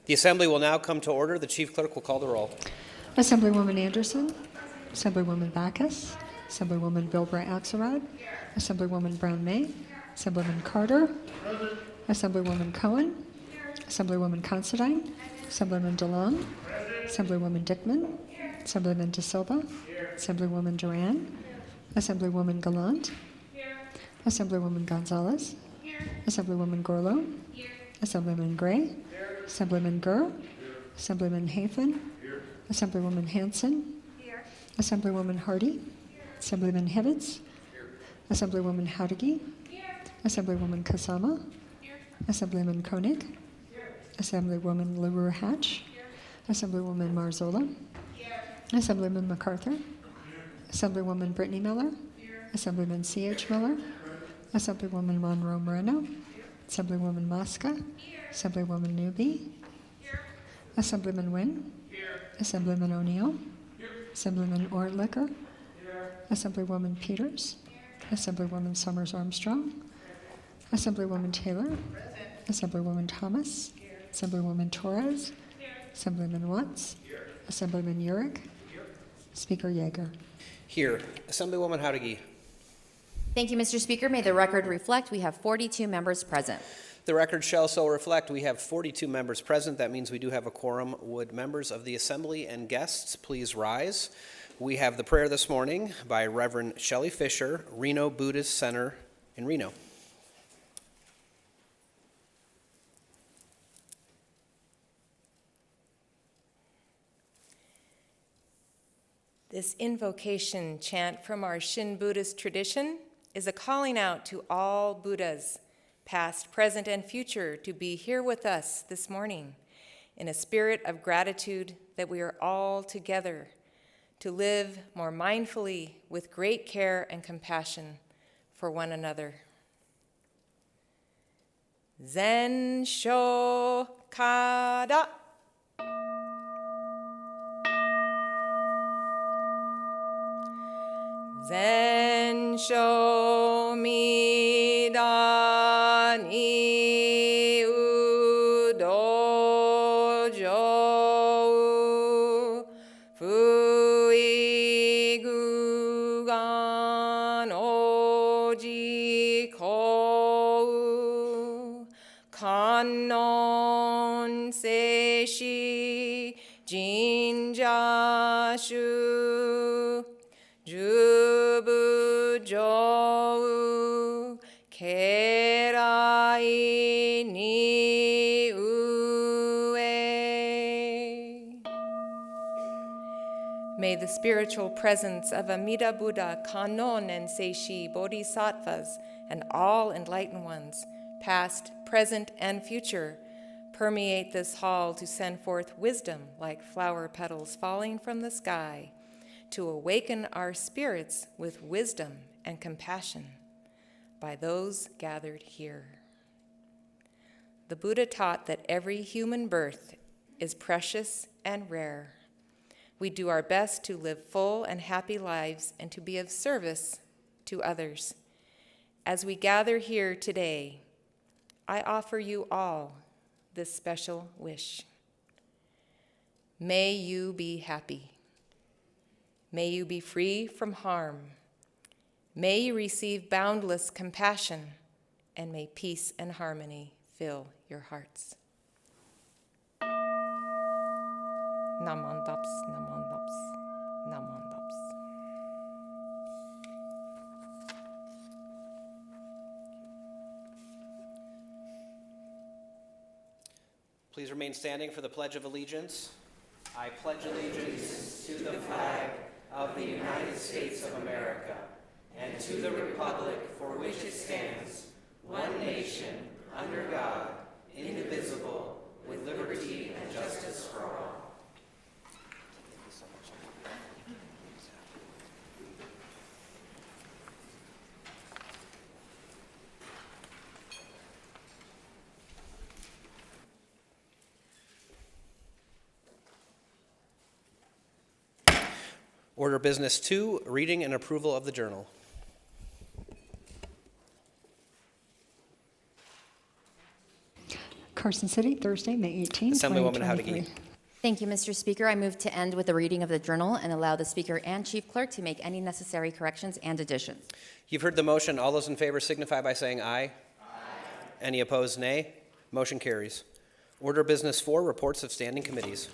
The assembly will now come to order. The chief clerk will call the roll. Assemblywoman Anderson, Assemblywoman Backus, Assemblywoman Bilbray Axelrod, Assemblywoman Brown May, Assemblyman Carter, Assemblywoman Cohen, Assemblywoman Considine, Assemblyman DeLong, Assemblywoman Dickman, Assemblyman De Silva, Assemblywoman Duran, Assemblywoman Gallant, Assemblywoman Gonzalez, Assemblywoman Gorlow, Assemblyman Gray, Assemblyman Gurr, Assemblyman Hafen, Assemblywoman Hanson, Assemblywoman Hardy, Assemblyman Hevitz, Assemblywoman Howdigi, Assemblywoman Kasama, Assemblyman Koenig, Assemblywoman LaRue Hatch, Assemblywoman Marzola, Assemblyman MacArthur, Assemblywoman Brittany Miller, Assemblyman C.H. Miller, Assemblywoman Monroe Moreno, Assemblywoman Mosca, Assemblywoman Newby, Assemblyman Wynn, Assemblyman O'Neill, Assemblyman Orlicker, Assemblywoman Peters, Assemblywoman Summers Armstrong, Assemblywoman Taylor, Assemblywoman Thomas, Assemblywoman Torres, Assemblyman Watts, Assemblyman Urick, Speaker Yeager. Here. Assemblywoman Howdigi. Thank you, Mr. Speaker. May the record reflect we have 42 members present. The record shall so reflect we have 42 members present. That means we do have a quorum. Would members of the assembly and guests please rise? We have the prayer this morning by Reverend Shelley Fisher, Reno Buddhist Center in Reno. This invocation chant from our Shin Buddhist tradition is a calling out to all Buddhas, past, present, and future, to be here with us this morning in a spirit of gratitude that we are all together to live more mindfully with great care and compassion for one another. Zen Sho Kada. Zen Sho Mida Ni U Dojo Fui Gugan Oji Kou Kannon Seishi Jinjashu Jubu Jou Kerai Ni Ue. May the spiritual presence of Amida Buddha, Kannon, and Seishi Bodhisattvas, and all enlightened ones, past, present, and future, permeate this hall to send forth wisdom like flower petals falling from the sky, to awaken our spirits with wisdom and compassion by those gathered here. The Buddha taught that every human birth is precious and rare. We do our best to live full and happy lives and to be of service to others. As we gather here today, I offer you all this special wish. May you be happy. May you be free from harm. May you receive boundless compassion, and may peace and harmony fill your hearts. Namondaps, namondaps, namondaps. Please remain standing for the Pledge of Allegiance. I pledge allegiance to the flag of the United States of America and to the republic for which it stands, one nation, under God, indivisible, with liberty and justice for all. Thank you so much. Order business 2, reading and approval of the journal. Carson City, Thursday, May 18, Assemblywoman 2023. Howdigee. Thank you, Mr. Speaker. I move to end with the reading of the journal and allow the Speaker and Chief Clerk to make any necessary corrections and additions. You've heard the motion. All those in favor signify by saying aye. Aye. Any opposed, nay. Motion carries. Order Business 4, reports of standing committees.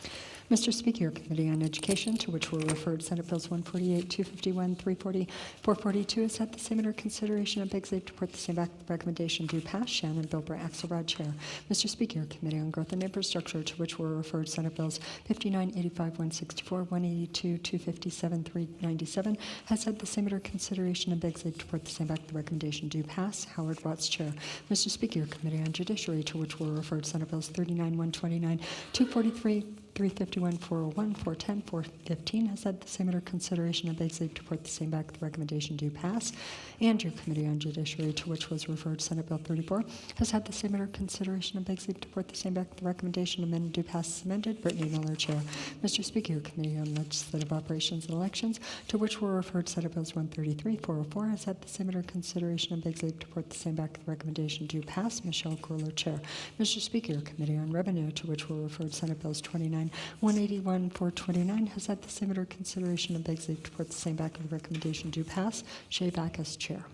Mr. Speaker, Committee on Education, to which were referred Senate Bills 148, 251, 340, 442, is that the same under consideration and begs leave to report the same recommendation do pass. Shannon Bilbray Axelrod, Chair. Mr. Speaker, Committee on Growth and Infrastructure, to which were referred Senate Bills 59, 85, 164, 182, 257, 397, has had the same under consideration and begs leave to report the same recommendation do pass. Howard Watts, Chair. Mr. Speaker, Committee on Judiciary, to which were referred Senate Bills 39, 129, 243, 351, 401, 410, 415 has had the same under consideration and begs leave to report the same back. The recommendation do pass. And your Committee on Judiciary, to which was referred Senate Bill 34, has had the same under consideration and begs leave to report the same back. The recommendation amended do pass as amended. Brittany Miller, Chair. Mr. Speaker, your Committee on Legislative Operations and Elections, to which were referred Senate Bills 133, 404, has had the same under consideration and begs leave to report the same back. The recommendation do pass. Michelle Corler, Chair. Mr. Speaker, your Committee on Revenue, to which were referred Senate Bills 29, 181, 429 has had the same under consideration and begs leave to report the same back of the recommendation do pass. Shay Backus, Chair.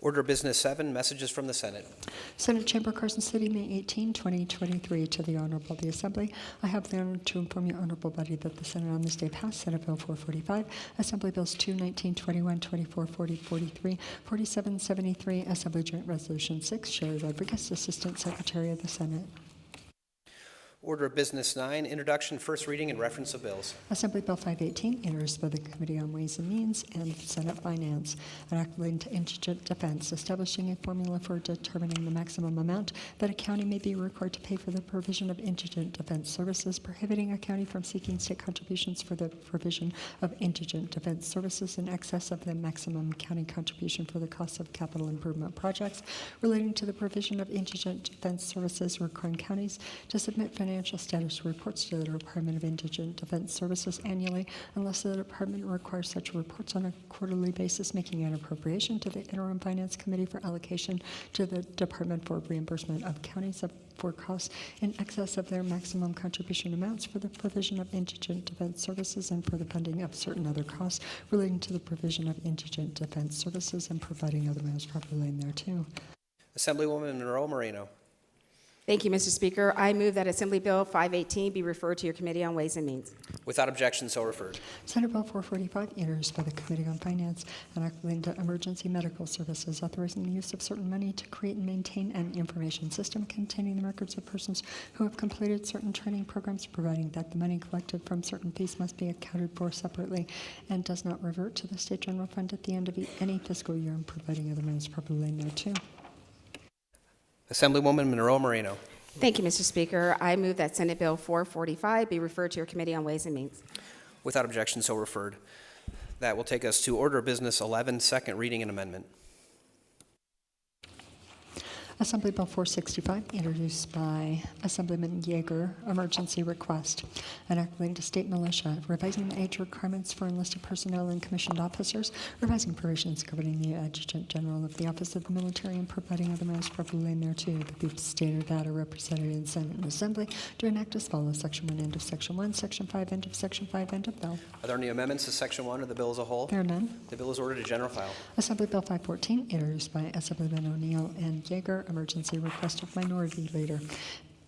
Order Business 7, messages from the Senate. Senate Chamber, Carson City, May 18, 2023. To the Honorable the Assembly, I have the honor to inform you, Honorable Body, that the Senate on this day passed Senate Bill 445, Assembly Bills 2, 19, 21, 24, 40, 43, 47, 73, Assembly Joint Resolution 6. Sherry Rodriguez, Assistant Secretary of the Senate. Order of Business 9, introduction, first reading, and reference of bills. Assembly Bill 518, introduced by the Committee on Ways and Means and Senate Finance, an act relating to indigent defense, establishing a formula for determining the maximum amount that a county may be required to pay for the provision of indigent defense services, prohibiting a county from seeking state contributions for the provision of indigent defense services in excess of the maximum county contribution for the cost of capital improvement projects, relating to the provision of indigent defense services, requiring counties to submit financial status reports to the Department of Indigent Defense Services annually, unless the department requires such reports on a quarterly basis, making an appropriation to the Interim Finance Committee for allocation to the department for reimbursement of counties for costs in excess of their maximum contribution amounts for the provision of indigent defense services and for the funding of certain other costs relating to the provision of indigent defense services and providing other matters properly in there too. Assemblywoman Monroe Moreno. Thank you, Mr. Speaker. I move that Assembly Bill 518 be referred to your Committee on Ways and Means. Without objection, so referred. Senate Bill 445, introduced by the Committee on Finance, an act relating to emergency medical services, authorizing the use of certain money to create and maintain an information system containing the records of persons who have completed certain training programs, providing that the money collected from certain fees must be accounted for separately and does not revert to the state general fund at the end of any fiscal year, and providing other matters properly in there too. Assemblywoman Monroe Moreno. Thank you, Mr. Speaker. I move that Senate Bill 445 be referred to your Committee on Ways and Means. Without objection, so referred. That will take us to Order Business 11, second reading and amendment. Assembly Bill 465, introduced by Assemblyman Yeager, emergency request, an act relating to state militia, revising the age requirements for enlisted personnel and commissioned officers, revising provisions governing the Adjutant General of the Office of the Military, and providing other matters properly in there too. The people of the state of Nevada, represented in Senate and Assembly, do enact as follows: Section 1, end of Section 1, Section 5, end of Section 5, end of bill. Are there any amendments to Section 1 of the bill as a whole? There are none. The bill is ordered to general file. Assembly Bill 514, introduced by Assemblyman O'Neill and Yeager, emergency request of minority leader.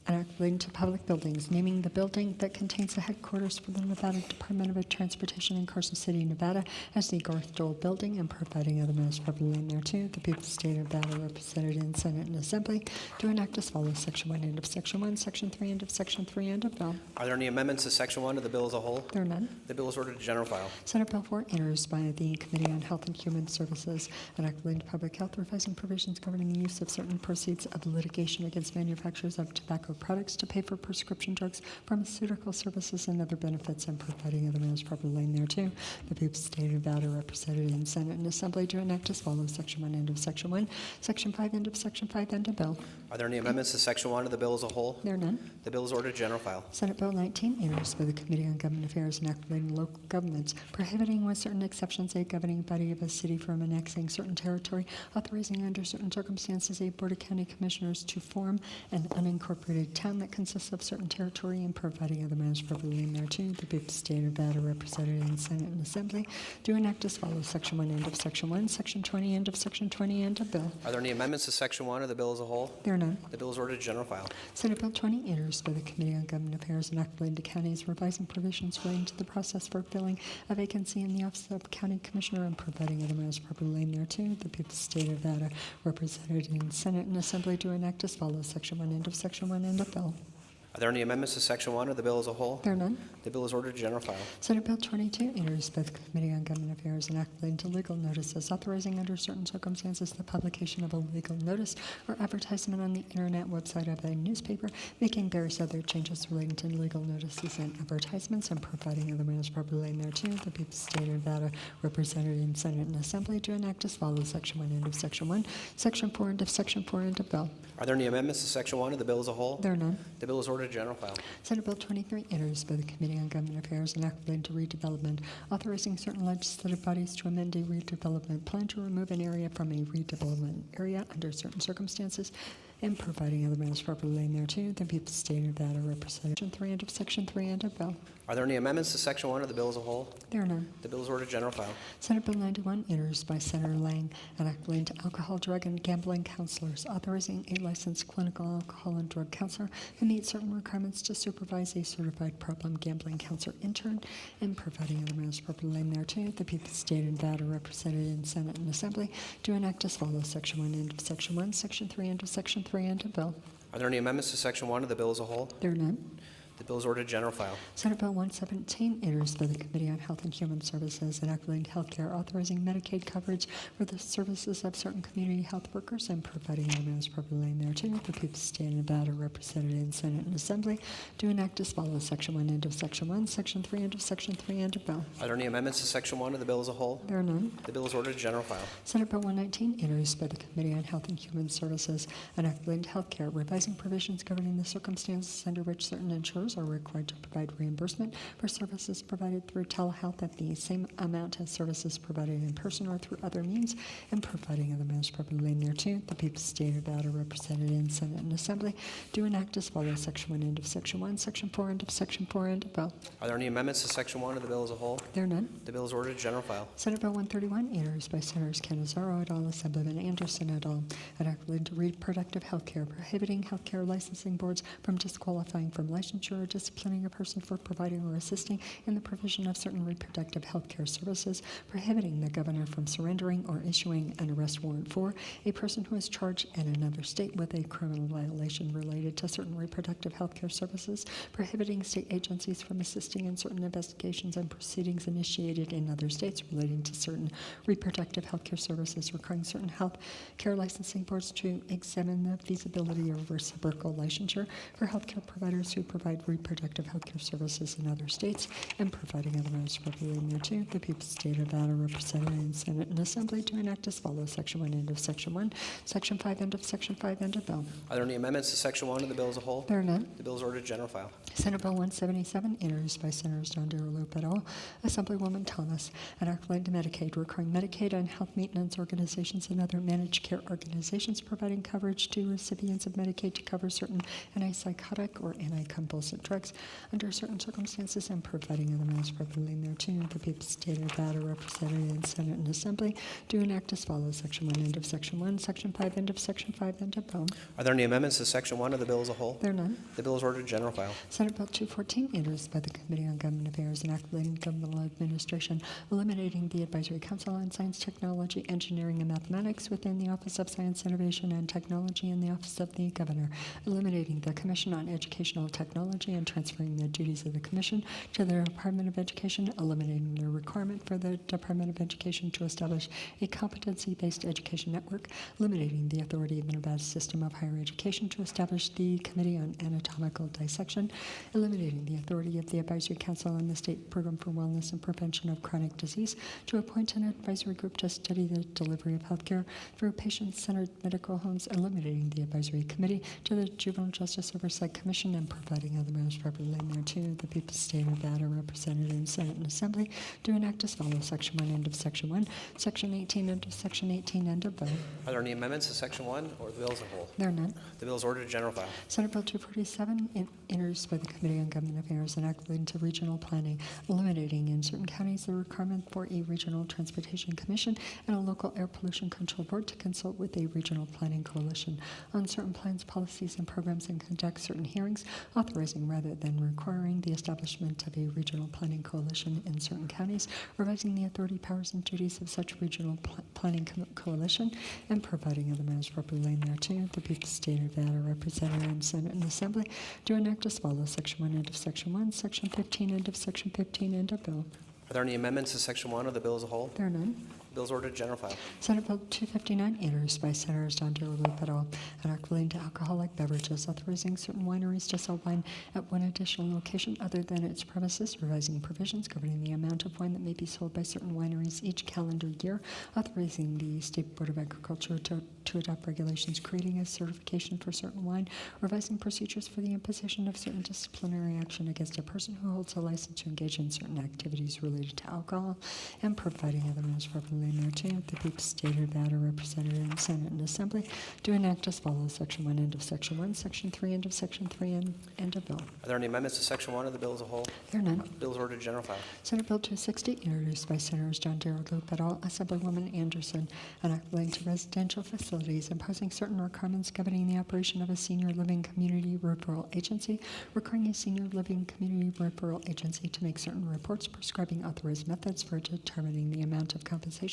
An act relating to public buildings, naming the building that contains the headquarters for the Nevada Department of Transportation in Carson City, Nevada, as the Garth Dole Building, and providing other matters properly in there too. The people of the state of Nevada, represented in Senate and Assembly, do enact as follows: Section 1, end of Section 1, Section 3, end of Section 3, end of bill. Are there any amendments to Section 1 of the bill as a whole? There are none. The bill is ordered to general file. Senate Bill 4, introduced by the Committee on Health and Human Services, an act relating to public health, revising provisions governing the use of certain proceeds of litigation against manufacturers of tobacco products to pay for prescription drugs, pharmaceutical services, and other benefits, and providing other matters properly in there too. The people of the state of Nevada, represented in Senate and Assembly, do enact as follows: Section 1, end of Section 1, Section 5, end of Section 5, end of bill. Are there any amendments to Section 1 of the bill as a whole? There are none. The bill is ordered general file. Senate Bill 19, introduced by the Committee on Government Affairs and Activating Local Governments, prohibiting with certain exceptions a governing body of a city from annexing certain territory, authorizing under certain circumstances a Board of County Commissioners to form an unincorporated town that consists of certain territory and providing other matters appropriately thereto. The people of the state of Nevada, represented in Senate and Assembly, do enact as follows. Section 1, end of Section 1, Section 20, end of Section 20, end of bill. Are there any amendments to Section 1 of the bill as a whole? There are none. The bill is ordered general file. Senate Bill 20, introduced by the Committee on Government Affairs and Activating to Counties, revising provisions relating to the process for filling a vacancy in the office of County Commissioner and providing other matters appropriately thereto. The people of the state of Nevada, represented in Senate and Assembly, do enact as follows. Section 1, end of Section 1, end of bill. Are there any amendments to Section 1 of the bill as a whole? There are none. The bill is ordered general file. Senate Bill 22, introduced by the Committee on Government Affairs and Activating to Legal Notices, authorizing under certain circumstances the publication of a legal notice or advertisement on the internet website of a newspaper, making various other changes relating to legal notices and advertisements, and providing other matters appropriately thereto. The people of the state of Nevada, represented in Senate and Assembly, do enact as follows. Section 1, end of Section 1, Section 4, end of Section 4, end of bill. Are there any amendments to Section 1 of the bill as a whole? There are none. The bill is ordered general file. Senate Bill 23, introduced by the Committee on Government Affairs and Activating to Redevelopment, authorizing certain legislative bodies to amend a redevelopment plan to remove an area from a redevelopment area under certain circumstances, and providing other matters appropriately thereto. The people of the state of Nevada, represented. Section 3, end of Section 3, end of bill. Are there any amendments to Section 1 of the bill as a whole? There are none. The bill is ordered general file. Senate Bill 91, introduced by Senator Lang, and activating to alcohol, drug, and gambling counselors, authorizing a licensed clinical alcohol and drug counselor who meets certain requirements to supervise a certified problem gambling counselor intern, and providing other matters appropriately thereto. The people of the state of Nevada, represented in Senate and Assembly, do enact as follows. Section 1, end of Section 1, Section 3, end of Section 3, end of bill. Are there any amendments to Section 1 of the bill as a whole? There are none. The bill is ordered general file. Senate Bill 117, introduced by the Committee on Health and Human Services and Activating Healthcare, authorizing Medicaid coverage for the services of certain community health workers and providing other matters appropriately thereto. The people of the state of Nevada, represented in Senate and Assembly, do enact as follows. Section 1, end of Section 1, Section 3, end of Section 3, end of bill. Are there any amendments to Section 1 of the bill as a whole? There are none. The bill is ordered general file. Senate Bill 119, introduced by the Committee on Health and Human Services and Activating Healthcare, revising provisions governing the circumstances under which certain insurers are required to provide reimbursement for services provided through telehealth at the same amount as services provided in person or through other means, and providing other matters appropriately thereto. The people of the state of Nevada, represented in Senate and Assembly, do enact as follows. Section 1, end of Section 1, Section 4, end of Section 4, end of bill. Are there any amendments to Section 1 of the bill as a whole? There are none. The bill is ordered general file. Senate Bill 131, introduced by Senators Canizaro et al., Assemblyman Anderson et al., and activating to reproductive health care, prohibiting health care licensing boards from disqualifying from licensure or disciplining a person for providing or assisting in the provision of certain reproductive health care services, prohibiting the governor from surrendering or issuing an arrest warrant for a person who is charged in another state with a criminal violation related to certain reproductive health care services, prohibiting state agencies from assisting in certain investigations and proceedings initiated in other states relating to certain reproductive health care services, requiring certain health care licensing boards to examine the feasibility of reciprocal licensure for health care providers who provide reproductive health care services in other states, and providing other matters appropriately thereto. The people of the state of Nevada, represented in Senate and Assembly, do enact as follows. Section 1, end of Section 1, Section 5, end of Section 5, end of bill. Are there any amendments to Section 1 of the bill as a whole? There are none. The bill is ordered general file. Senate Bill 177, introduced by Senators Don Derelope et al., Assemblywoman Thomas, and activating to Medicaid, requiring Medicaid and health maintenance organizations and other managed care organizations providing coverage to recipients of Medicaid to cover certain antipsychotic or anticonvulsant drugs under certain circumstances, and providing other matters appropriately thereto. The people of the state of Nevada, represented in Senate and Assembly, do enact as follows. Section 1, end of Section 1, Section 5, end of Section 5, end of bill. Are there any amendments to Section 1 of the bill as a whole? There are none. The bill is ordered general file. Senate Bill 214, introduced by the Committee on Government Affairs and Activating Governmental Administration, eliminating the Advisory Council on Science, Technology, Engineering, and Mathematics within the Office of Science, Innovation, and Technology in the Office of the Governor, eliminating the Commission on Educational Technology Technology and transferring the duties of the Commission to the Department of Education, eliminating the requirement for the Department of Education to establish a competency-based education network, eliminating the authority of the Nevada System of Higher Education to establish the Committee on Anatomical Dissection, eliminating the authority of the Advisory Council on the State Program for Wellness and Prevention of Chronic Disease to appoint an advisory group to study the delivery of healthcare through patient-centered medical homes, eliminating the advisory committee to the Juvenile Justice Oversight Commission, and providing other matters properly thereto. The people of the state of Nevada represented in Senate and Assembly do enact as follows. Section 1, end of Section 1. Section 18, end of Section 18, end of bill. Are there any amendments to Section 1 or the bill as a whole? There are none. The bill is ordered to general file. Senate Bill 247, introduced by the Committee on Government Affairs and relating to regional planning, eliminating in certain counties the requirement for a regional transportation commission and a local air pollution control board to consult with a regional planning coalition on certain plans, policies, and programs and conduct certain hearings, authorizing rather than requiring the establishment of a regional planning coalition in certain counties, revising the authority, powers, and duties of such regional planning coalition, and providing other matters properly thereto. The people of the state of Nevada represented in Senate and Assembly do enact as follows. Section 1, end of Section 1. Section 15, end of Section 15, end of bill. Are there any amendments to Section 1 of the bill as a whole? There are none. The bill is ordered to general file. Senate Bill 259, introduced by Senators Don Loop et al., an act relating to alcoholic beverages, authorizing certain wineries to sell wine at one additional location other than its premises, revising provisions governing the amount of wine that may be sold by certain wineries each calendar year, authorizing the State Board of Agriculture to adopt regulations creating a certification for certain wine, revising procedures for the imposition of certain disciplinary action against a person who holds a license to engage in certain activities related to alcohol, and providing other matters properly thereto. The people of the state of Nevada represented in Senate and Assembly do enact as follows. Section 1, end of Section 1. Section 3, end of Section 3, end of bill. Are there any amendments to Section 1 of the bill as a whole? There are none. The bill is ordered to general file. Senate Bill 260, introduced by Senators John Loop et al., Assemblywoman Anderson, an act relating to residential facilities, imposing certain requirements governing the operation of a senior living community referral agency, requiring a senior living community referral agency to make certain reports, prescribing authorized methods for determining the amount of compensation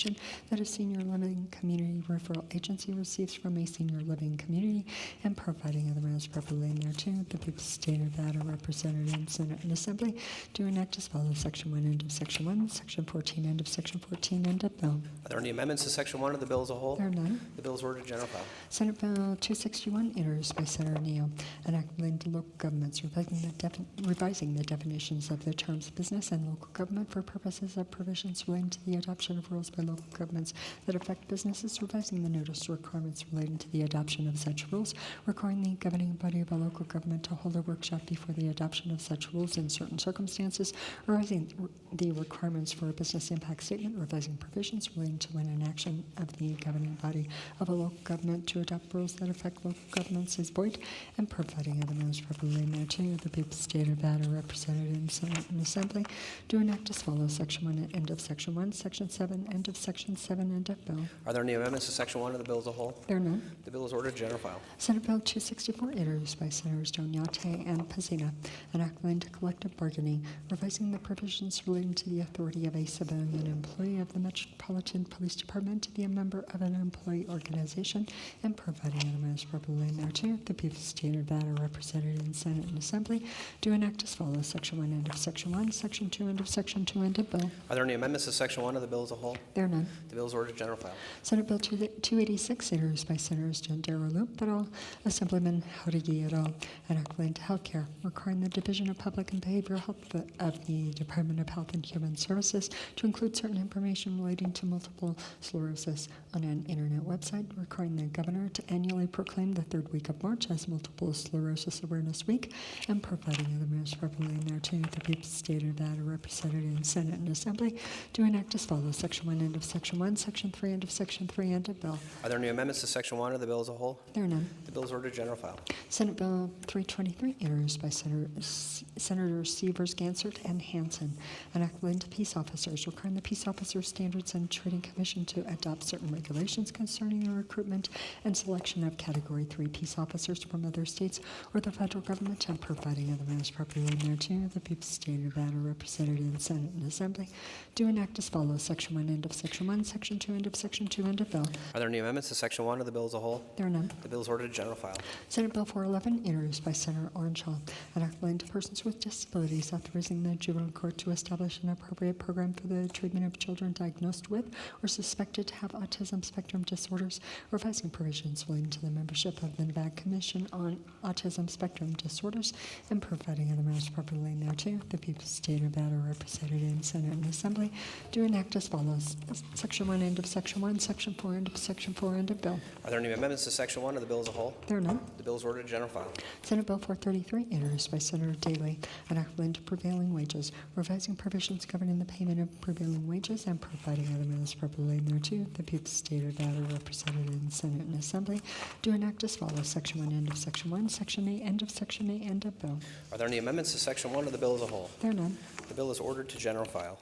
that a senior living community referral agency receives from a senior living community, and providing other matters properly thereto. The people of the state of Nevada represented in Senate and Assembly do enact as follows. Section 1, end of Section 1. Section 14, end of Section 14, end of bill. Are there any amendments to Section 1 of the bill as a whole? There are none. The bill is ordered to general file. Senate Bill 261, introduced by Senator Neal, an act relating to local governments, revising the definitions of the terms business and local government for purposes of provisions relating to the adoption of rules by local governments that affect businesses, revising the notice requirements relating to the adoption of such rules, requiring the governing body of a local government to hold a workshop before the adoption of such rules in certain circumstances, revising the requirements for a business impact statement, revising provisions relating to when an action of the governing body of a local government to adopt rules that affect local governments is void, and providing other matters properly thereto. The people of the state of Nevada represented in Senate and Assembly do enact as follows. Section 1, end of Section 1. Section 7, end of Section 7, end of bill. Are there any amendments to Section 1 of the bill as a whole? There are none. The bill is ordered to general file. Senate Bill 264, introduced by Senators Doñate and Pazina, an act relating to collective bargaining, revising the provisions relating to the authority of a civilian employee of the Metropolitan Police Department to be a member of an employee organization, and providing other matters properly thereto. The people of the state of Nevada represented in Senate and Assembly do enact as follows. Section 1, end of Section 1. Section 2, end of Section 2, end of bill. Are there any amendments to Section 1 of the bill as a whole? There are none. The bill is ordered to general file. Senate Bill 286, introduced by Senators John Loop et al., Assemblyman Jauregui et al., an act relating to health care, requiring the Division of Public and Behavioral Health of the Department of Health and Human Services to include certain information relating to multiple sclerosis on an internet website, requiring the governor to annually proclaim the third week of March as Multiple Sclerosis Awareness Week, and providing other matters properly thereto. The people of the state of Nevada represented in Senate and Assembly do enact as follows. Section 1, end of Section 1. Section 3, end of Section 3, end of bill. Are there any amendments to Section 1 of the bill as a whole? There are none. The bill is ordered to general file. Senate Bill 323, introduced by Senators Severs, Gansert, and Hansen, an act relating to peace officers, requiring the Peace Officers Standards and Training Commission to adopt certain regulations concerning the recruitment and selection of Category 3 peace officers from other states or the federal government, and providing other matters properly thereto. The people of the state of Nevada represented in Senate and Assembly do enact as follows. Section 1, end of Section 1. Section 2, end of Section 2, end of bill. Are there any amendments to Section 1 of the bill as a whole? There are none. The bill is ordered to general file. Senate Bill 411, introduced by Senator Orangehall, an act relating to persons with disabilities, authorizing the juvenile court to establish an appropriate program for the treatment of children diagnosed with or suspected to have autism spectrum disorders, revising provisions relating to the membership of the Nevada Commission on Autism Spectrum Disorders, and providing other matters properly thereto. The people of the state of Nevada are represented in Senate and Assembly. Do enact as follows. Section 1, end of Section 1, Section 4, end of Section 4, end of bill. Are there any amendments to Section 1 of the bill as a whole? There are none. The bill is ordered to general file. Senate Bill 433, introduced by Senator Daley, an act relating to prevailing wages, revising provisions governing the payment of prevailing wages and providing other matters properly thereto. The people of the state of Nevada are represented in Senate and Assembly. Do enact as follows. Section 1, end of Section 1, Section 8, end of Section 8, end of bill. Are there any amendments to Section 1 of the bill as a whole? There are none. The bill is ordered to general file.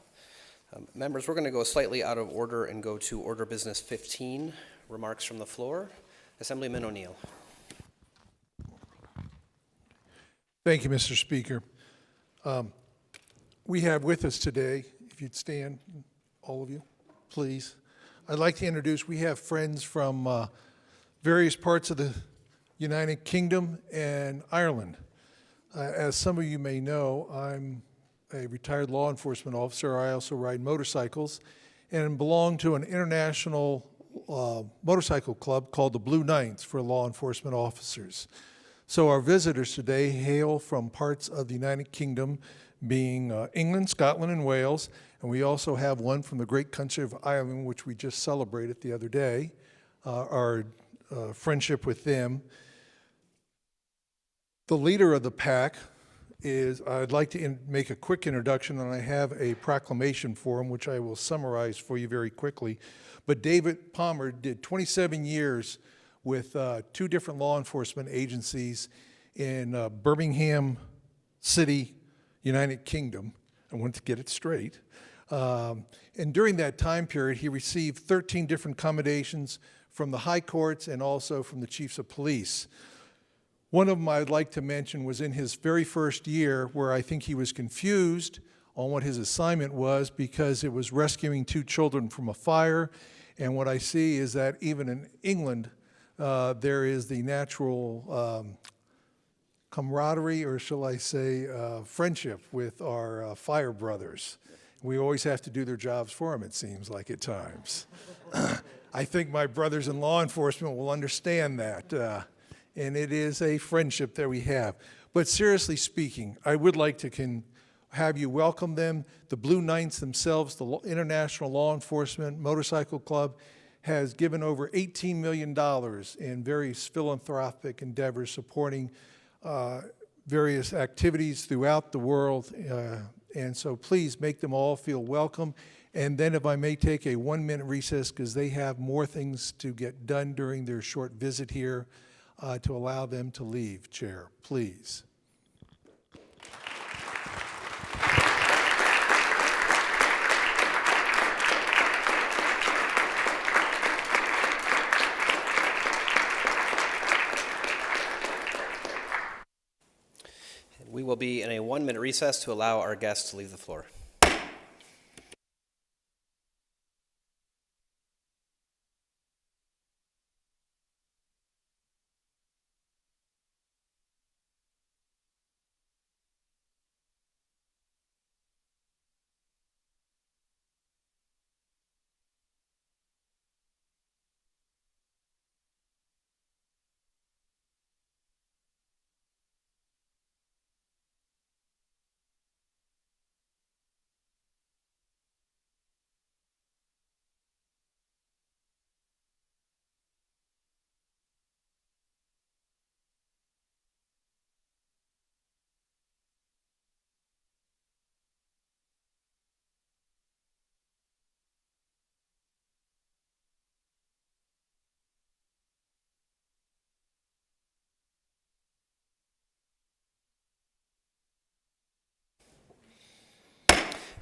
Members, we're going to go slightly out of order and go to Order Business 15, remarks from the floor. Assemblyman O'Neill. Thank you, Mr. Speaker. We have with us today, if you'd stand, all of you, please. I'd like to introduce, we have friends from various parts of the United Kingdom and Ireland. As some of you may know, I'm a retired law enforcement officer. I also ride motorcycles and belong to an international motorcycle club called the Blue Knights for law enforcement officers. So our visitors today hail from parts of the United Kingdom, being England, Scotland, and Wales, and we also have one from the great country of Ireland, which we just celebrated the other day, our friendship with them. The leader of the pack is, I'd like to make a quick introduction, and I have a proclamation for him, which I will summarize for you very quickly. But David Palmer did 27 years with 2 different law enforcement agencies in Birmingham City, United Kingdom. I want to get it straight. And during that time period, he received 13 different commendations from the high courts and also from the chiefs of police. One of them I'd like to mention was in his very first year, where I think he was confused on what his assignment was because it was rescuing 2 children from a fire. And what I see is that even in England, there is the natural camaraderie, or shall I say, friendship with our fire brothers. We always have to do their jobs for them, it seems like at times. I think my brothers in law enforcement will understand that. And it is a friendship that we have. But seriously speaking, I would like to have you welcome them. The Blue Knights themselves, the International Law Enforcement Motorcycle Club, has given over $18 million in various philanthropic endeavors supporting various activities throughout the world. And so please make them all feel welcome. And then if I may take a 1-minute recess, because they have more things to get done during their short visit here, to allow them to leave. Chair, please. We will be in a 1-minute recess to allow our guests to leave the floor.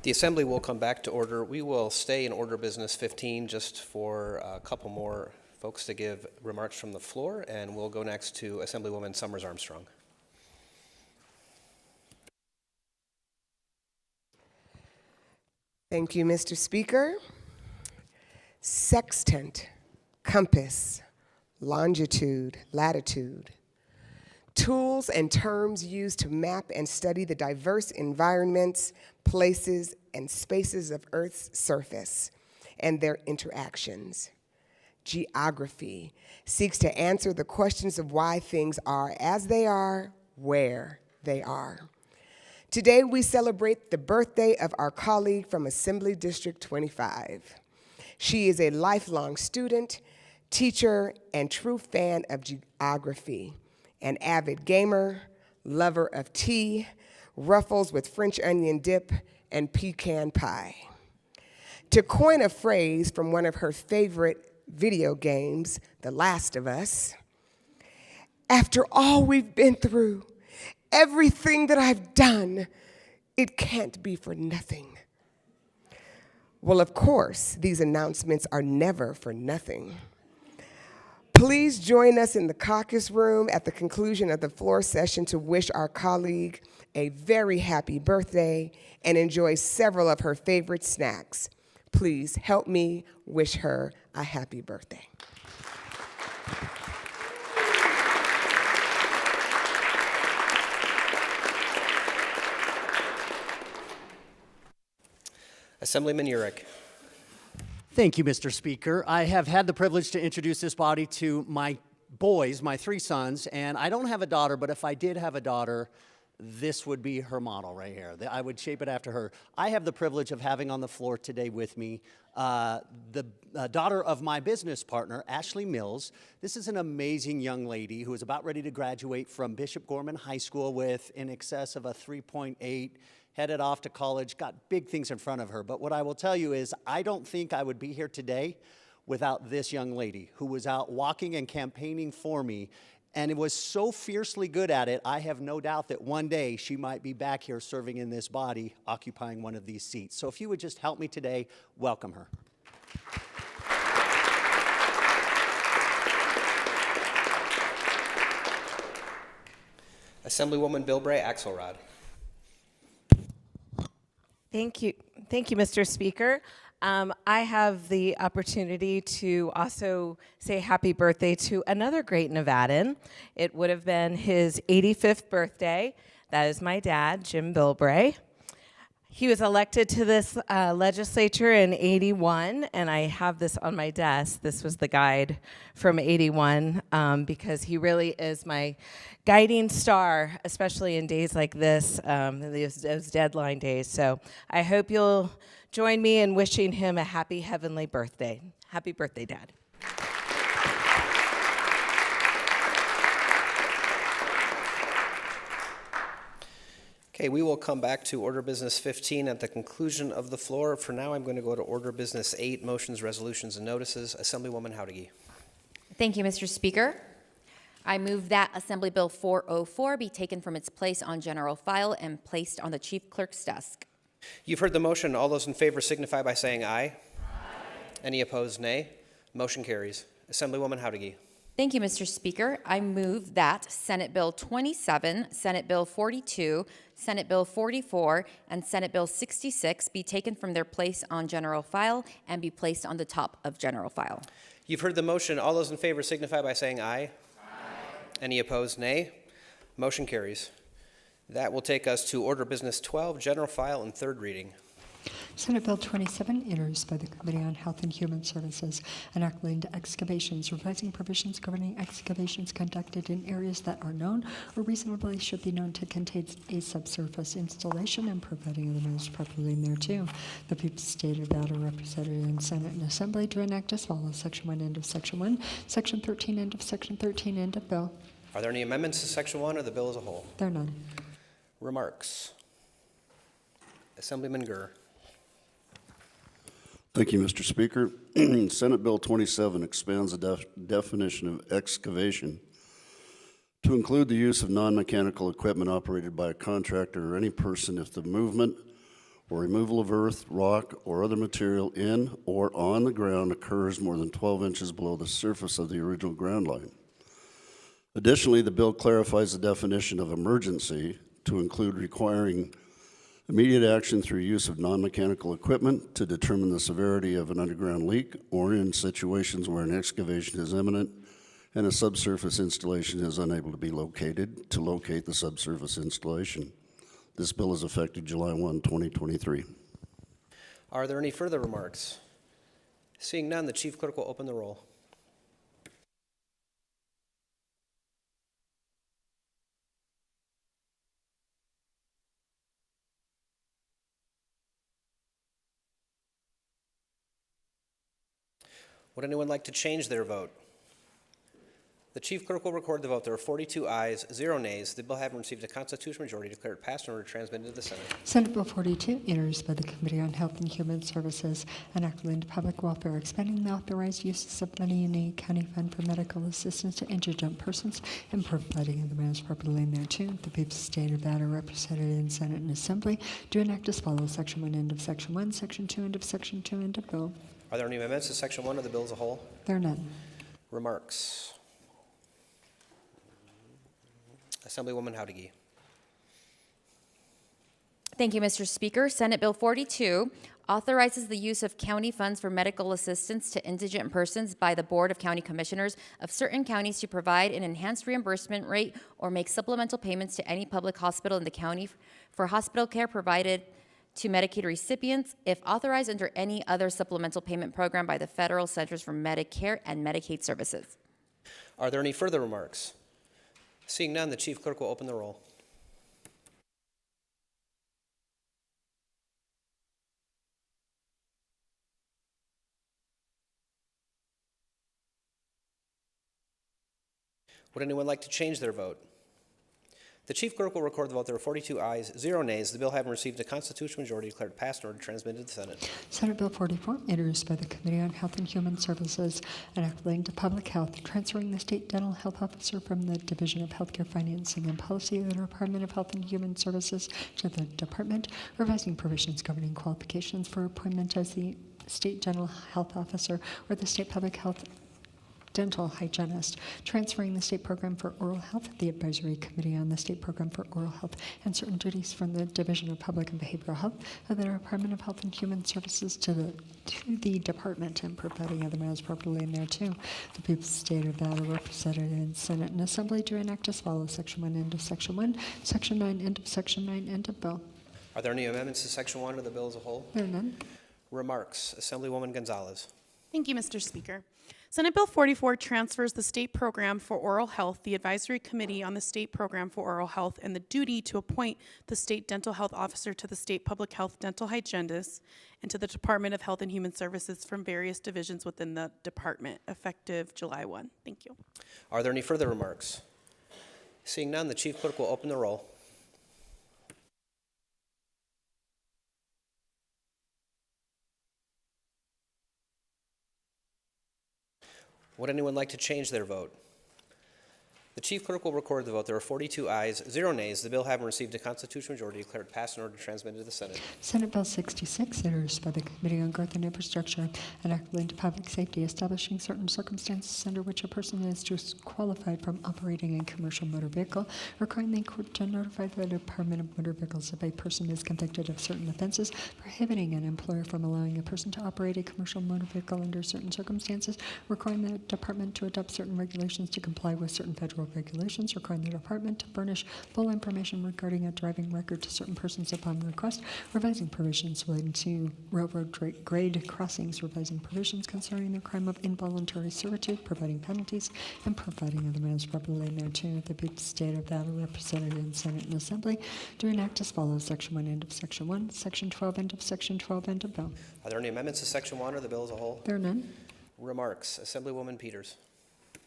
The Assembly will come back to order. We will stay in Order Business 15 just for a couple more folks to give remarks from the floor, and we'll go next to Assemblywoman Summers Armstrong. Thank you, Mr. Speaker. Sextant compass, longitude, latitude. Tools and terms used to map and study the diverse environments, places, and spaces of Earth's surface and their interactions. Geography seeks to answer the questions of why things are as they are, where they are. Today, we celebrate the birthday of our colleague from Assembly District 25. She is a lifelong student, teacher, and true fan of geography, an avid gamer, lover of tea, ruffles with French onion dip, and pecan pie. To coin a phrase from one of her favorite video games, The Last of Us, after all we've been through, everything that I've done, it can't be for nothing. Well, of course, these announcements are never for nothing. Please join us in the caucus room at the conclusion of the floor session to wish our colleague a very happy birthday and enjoy several of her favorite snacks. Please help me wish her a happy birthday. Assemblyman Urich. Thank you, Mr. Speaker. I have had the privilege to introduce this body to my boys, my 3 sons, and I don't have a daughter, but if I did have a daughter, this would be her model right here. I would shape it after her. I have the privilege of having on the floor today with me the daughter of my business partner, Ashley Mills. This is an amazing young lady who is about ready to graduate from Bishop Gorman High School with in excess of a 3.8, headed off to college, got big things in front of her. But what I will tell you is I don't think I would be here today without this young lady who was out walking and campaigning for me, and it was so fiercely good at it, I have no doubt that one day she might be back here serving in this body, occupying one of these seats. So if you would just help me today, welcome her. Assemblywoman Bilbray Axelrod. Thank you, Mr. Speaker. I have the opportunity to also say happy birthday to another great Nevadan. It would have been his 85th birthday. That is my dad, Jim Bilbray. He was elected to this legislature in '81, and I have this on my desk. This was the guide from '81 because he really is my guiding star, especially in days like this, those deadline days. So I hope you'll join me in wishing him a happy heavenly birthday. Happy birthday, Dad. Okay, we will come back to Order Business 15 at the conclusion of the floor. For now, I'm going to go to Order Business 8, Motions, Resolutions, and Notices. Assemblywoman Howdigi. Thank you, Mr. Speaker. I move that Assembly Bill 404 be taken from its place on general file and placed on the Chief Clerk's desk. You've heard the motion. All those in favor signify by saying aye. Aye. Any opposed, nay. Motion carries. Assemblywoman Howdigi. Thank you, Mr. Speaker. I move that Senate Bill 27, Senate Bill 42, Senate Bill 44, and Senate Bill 66 be taken from their place on general file and be placed on the top of general file. You've heard the motion. All those in favor signify by saying aye. Aye. Any opposed, nay. Motion carries. That will take us to Order Business 12, General File and Third Reading. Senate Bill 27, introduced by the Committee on Health and Human Services, an act relating to excavations, revising provisions governing excavations conducted in areas that are known or reasonably should be known to contain a subsurface installation and providing other measures properly thereto. The people of the state of Nevada represented in Senate and Assembly to enact as follows: Section 1, end of Section 1, Section 13, end of Section 13, end of bill. Are there any amendments to Section 1 or the bill as a whole? There are none. Remarks. Assemblyman Gurr. Thank you, Mr. Speaker. Senate Bill 27 expands the definition of excavation to include the use of non-mechanical equipment operated by a contractor or any person if the movement or removal of earth, rock, or other material in or on the ground occurs more than 12 inches below the surface of the original ground line. Additionally, the bill clarifies the definition of emergency to include requiring Immediate action through use of non-mechanical equipment to determine the severity of an underground leak or in situations where an excavation is imminent and a subsurface installation is unable to be located, to locate the subsurface installation. This bill is effective July 1, 2023. Are there any further remarks? Seeing none, the chief clerk will open the roll. Would anyone like to change their vote? The chief clerk will record the vote. There are 42 ayes, 0 nays. The bill having received a constitutional majority declared passed and ordered transmitted to the Senate. Senate Bill 42, introduced by the Committee on Health and Human Services, enacted into public welfare, expanding the authorized uses of money in a county fund for medical assistance to indigent persons and providing the manners properly thereto. The people of the state of Nevada, represented in Senate and Assembly, do enact as follows: Section 1, end of Section 1, Section 2, end of Section 2, end of bill. Are there any amendments to Section 1 of the bill as a whole? There are none. Remarks? Assemblywoman Howdigee. Thank you, Mr. Speaker. Senate Bill 42 authorizes the use of county funds for medical assistance to indigent persons by the Board of County Commissioners of certain counties to provide an enhanced reimbursement rate or make supplemental payments to any public hospital in the county for hospital care provided to Medicaid recipients if authorized under any other supplemental payment program by the Federal Centers for Medicare and Medicaid Services. Are there any further remarks? Seeing none, the chief clerk will open the roll. Would anyone like to change their vote? The chief clerk will record the vote. There are 42 ayes, 0 nays. The bill having received a constitutional majority declared passed and ordered transmitted to the Senate. Senate Bill 44, introduced by the Committee on Health and Human Services, enacting to public health, transferring the state dental health officer from the Division of Healthcare Financing and Policy of the Department of Health and Human Services to the department, revising provisions governing qualifications for appointment as the state dental health officer or the state public health dental hygienist, transferring the state program for oral health, the advisory committee on the state program for oral health, and certain duties from the Division of Public and Behavioral Health of the Department of Health and Human Services to the department, and providing other matters properly in there too. The people of the state of Nevada, represented in Senate and Assembly, do enact as follows: Section 1, end of Section 1, Section 9, end of Section 9, end of bill. Are there any amendments to Section 1 of the bill as a whole? There are none. Remarks? Assemblywoman Gonzalez. Thank you, Mr. Speaker. Senate Bill 44 transfers the State Program for Oral Health, the Advisory Committee on the State Program for Oral Health, and the duty to appoint the State Dental Health Officer to the State Public Health Dental Hygienist and to the Department of Health and Human Services from various divisions within the department, effective July 1. Thank you. Are there any further remarks? Seeing none, the chief clerk will open the roll. Would anyone like to change their vote? The chief clerk will record the vote. There are 42 ayes, 0 nays. The bill having received a constitutional majority declared passed and ordered transmitted to the Senate. Senate Bill 66, introduced by the Committee on Growth and Infrastructure, enacted into public safety, establishing certain circumstances under which a person is disqualified from operating a commercial motor vehicle, requiring the court to notify the Department of Motor Vehicles if a person is convicted of certain offenses, prohibiting an employer from allowing a person to operate a commercial motor vehicle under certain circumstances, requiring the department to adopt certain regulations to comply with certain federal regulations, requiring the department to furnish full information regarding a driving record to certain persons upon request, revising provisions relating to railroad grade crossings, revising provisions concerning the crime of involuntary servitude, providing penalties, and providing other matters properly thereto. The people of the state of Nevada, represented in Senate and Assembly, do enact as follows: Section 1, end of Section 1, Section 12, end of Section 12, end of bill. Are there any amendments to Section 1 or the bill as a whole? There are none. Remarks? Assemblywoman Peters.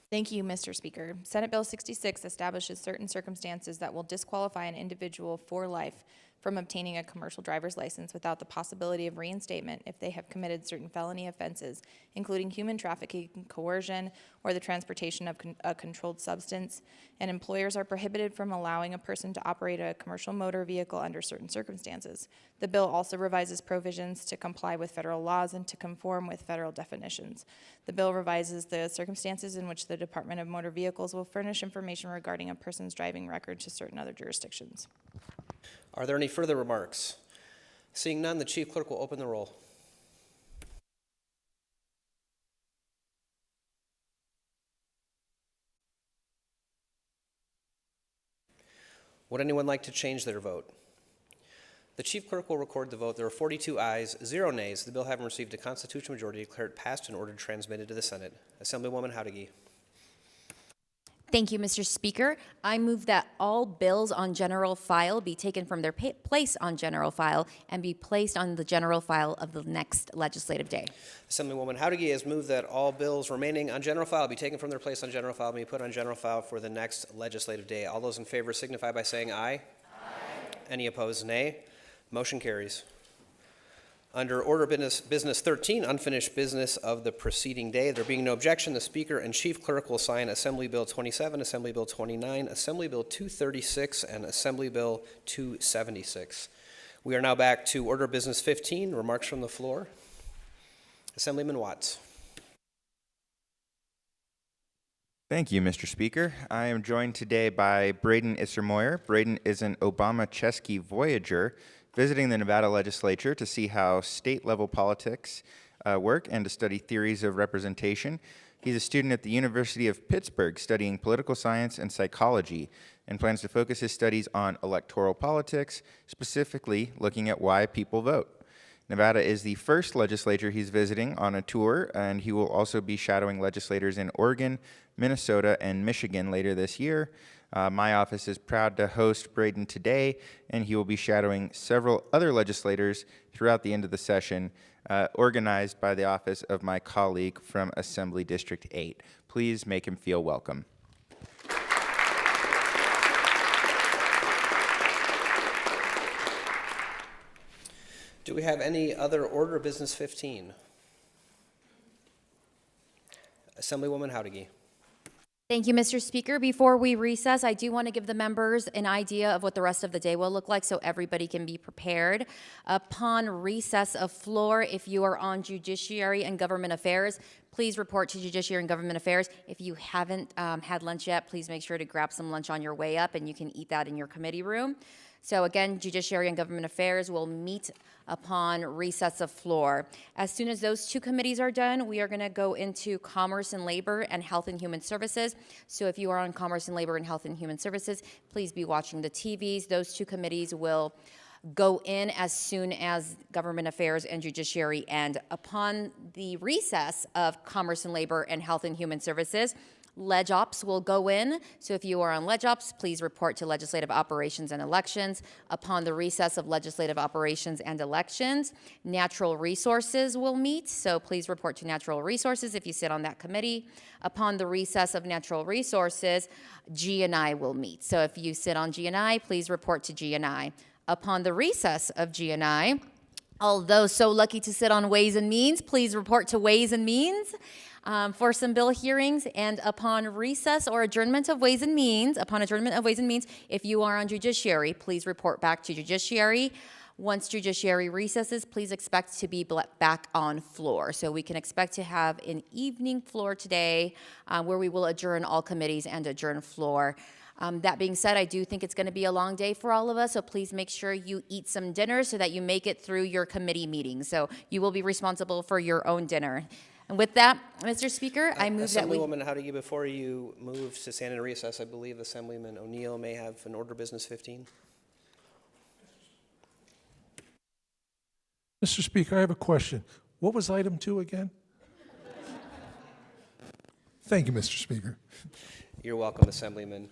Thank you, Mr. Speaker. Senate Bill 66 establishes certain circumstances that will disqualify an individual for life from obtaining a commercial driver's license without the possibility of reinstatement if they have committed certain felony offenses, including human trafficking, coercion, or the transportation of a controlled substance, and employers are prohibited from allowing a person to operate a commercial motor vehicle under certain circumstances. The bill also revises provisions to comply with federal laws and to conform with federal definitions. The bill revises the circumstances in which the Department of Motor Vehicles will furnish information regarding a person's driving record to certain other jurisdictions. Are there any further remarks? Seeing none, the chief clerk will open the roll. Would anyone like to change their vote? The chief clerk will record the vote. There are 42 ayes, 0 nays. The bill having received a constitutional majority declared passed and ordered transmitted to the Senate. Assemblywoman Howdigi. Thank you, Mr. Speaker. I move that all bills on general file be taken from their place on general file and be placed on the general file of the next legislative day. Assemblywoman Howdigi has moved that all bills remaining on general file be taken from their place on general file and be put on general file for the next legislative day. All those in favor signify by saying aye. Aye. Any opposed, nay. Motion carries. Under Order Business 13, unfinished business of the preceding day, there being no objection, the Speaker and Chief Clerk will sign Assembly Bill 27, Assembly Bill 29, Assembly Bill 236, and Assembly Bill 276. We are now back to Order Business 15, remarks from the floor. Assemblyman Watts. Thank you, Mr. Speaker. I am joined today by Braden Issermoyer. Braden is an Obama Chesky Voyager visiting the Nevada Legislature to see how state-level politics work and to study theories of representation. He's a student at the University of Pittsburgh studying political science and psychology and plans to focus his studies on electoral politics, specifically looking at why people vote. Nevada is the first legislature he's visiting on a tour, and he will also be shadowing legislators in Oregon, Minnesota, and Michigan later this year. My office is proud to host Braden today, and he will be shadowing several other legislators throughout the end of the session, organized by the office of my colleague from Assembly District 8. Please make him feel welcome. Do we have any other order business 15? Assemblywoman Howdigi. Thank you, Mr. Speaker. Before we recess, I do want to give the members an idea of what the rest of the day will look like so everybody can be prepared. Upon recess of floor, if you are on Judiciary and Government Affairs, please report to Judiciary and Government Affairs. If you haven't had lunch yet, please make sure to grab some lunch on your way up, and you can eat that in your committee room. So again, Judiciary and Government Affairs will meet upon recess of floor. As soon as those two committees are done, we are going to go into Commerce and Labor and Health and Human Services. So if you are on Commerce and Labor and Health and Human Services, please be watching the TVs. Those two committees will go in as soon as Government Affairs and Judiciary end. Upon the recess of Commerce and Labor and Health and Human Services, Leg Ops will go in. So if you are on Leg Ops, please report to Legislative Operations and Elections. Upon the recess of Legislative Operations and Elections, Natural Resources will meet. So please report to Natural Resources if you sit on that committee. Upon the recess of Natural Resources, G&I will meet. So if you sit on G&I, please report to G&I. Upon the recess of G&I, although so lucky to sit on Ways and Means, please report to Ways and Means. For some bill hearings, and upon recess or adjournment of Ways and Means, if you are on Judiciary, please report back to Judiciary. Once Judiciary recesses, please expect to be back on floor. So we can expect to have an evening floor today where we will adjourn all committees and adjourn floor. That being said, I do think it's going to be a long day for all of us, so please make sure you eat some dinner so that you make it through your committee meetings. So you will be responsible for your own dinner. And with that, Mr. Speaker, I move that we... Assemblywoman Howdigi, before you move to stand in recess, I believe Assemblyman O'Neill may have an order business 15. Mr. Speaker, I have a question. What was item 2 again? Thank you, Mr. Speaker. You're welcome, Assemblyman.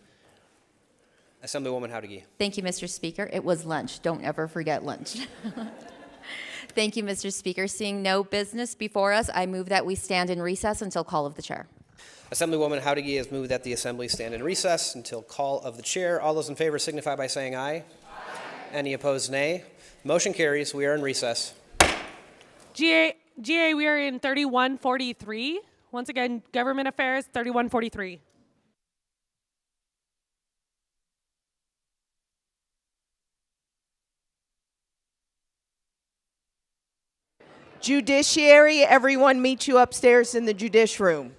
Assemblywoman Howdigi. Thank you, Mr. Speaker. It was lunch. Don't ever forget lunch. Thank you, Mr. Speaker. Seeing no business before us, I move that we stand in recess until call of the chair. Assemblywoman Howdigi has moved that the Assembly stand in recess until call of the chair. All those in favor signify by saying aye. Aye. Any opposed, nay. Motion carries. We are in recess. GA, we are in 3143. Once again, Government Affairs, 3143. Judiciary, everyone meet you upstairs in the judish room.